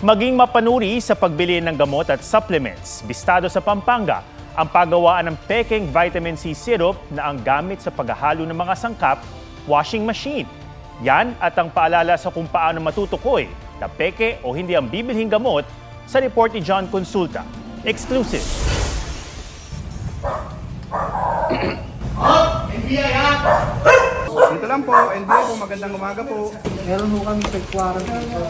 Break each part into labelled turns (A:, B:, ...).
A: Maging mapanuri sa pagbili ng gamot at supplements. Bistado sa Pampanga ang paggawaan ng peking vitamin C syrup na ang gamit sa paghahalo ng mga sangkap, washing machine. Yan at ang paalala sa kung paano matutukoy na peke o hindi ang bibilhing gamot sa report ni John Consulta. Exclusive.
B: NBI ha! Dito lang po, NBI po, magandang umaga po.
C: Meron po kami pagkuwaran dito.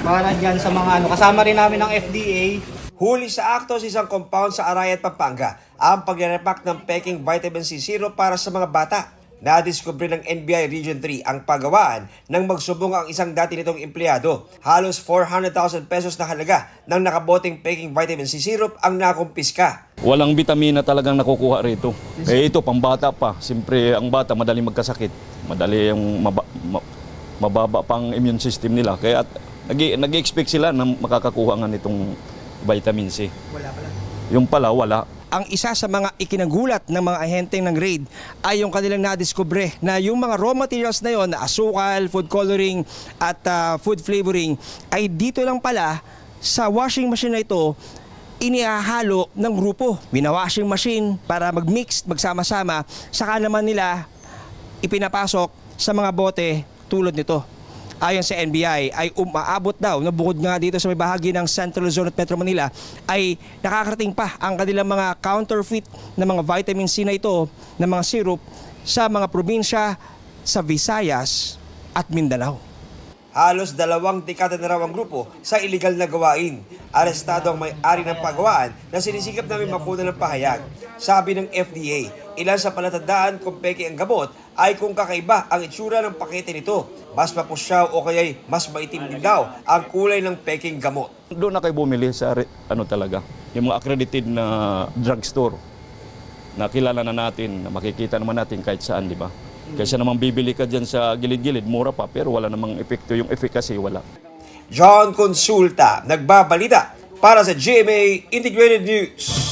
C: Para dyan sa mga kasama rin namin ng FDA.
D: Huli sa akto sa isang compound sa Arayat, Pampanga ang pagre-repack ng peking vitamin C syrup para sa mga bata. Nadiskubre ng NBI Region 3 ang paggawaan ng magsubong ang isang dati nitong empleyado. Halos 400,000 pesos na halaga ng nakaboteng peking vitamin C syrup ang nakumpiska.
E: Walang bitamina talagang nakukuha rito. Ito, pambata pa. Siyempre, ang bata madaling magkasakit. Madali yung mababa pang immune system nila. Kaya nag-expect sila na makakakuha nga nitong vitamin C.
C: Wala pala.
E: Yung pala, wala.
F: Ang isa sa mga ikinagulat ng mga ahenteng ng raid ay yung kanilang nadiskubre na yung mga raw materials na yon, na asukal, food coloring at food flavoring, ay dito lang pala sa washing machine na ito inihahalo ng grupo. Washing machine para mag-mix, magsama-sama, saka naman nila ipinapasok sa mga bote tulad nito. Ayon sa NBI ay umaabot daw na bukod nga dito sa may bahagi ng Central Luzon at Metro Manila ay nakakarating pa ang kanilang mga counterfeit na mga vitamin C na ito na mga syrup sa mga probinsya sa Visayas at Mindanao.
D: Halos 2 dekada na raw ang grupo sa iligal na gawain. Arestado ang may-ari ng pagawaan na sinisikap namin mapuna ng pahayag. Sabi ng FDA, ilan sa palatandaan kung peke ang gamot ay kung kakaiba ang itsura ng pakete nito. Mas mapusyaw o kaya'y mas maitim din daw ang kulay ng peking gamot.
E: Doon na kayo bumili sa talaga, yung mga accredited na drugstore na kilala na natin, na makikita naman natin kahit saan, di ba? Kaysa naman bibili ka dyan sa gilid-gilid, mura pa, pero wala namang epekto. Yung efficacy, wala.
D: John Consulta, nagbabalita para sa GMA Integrated News.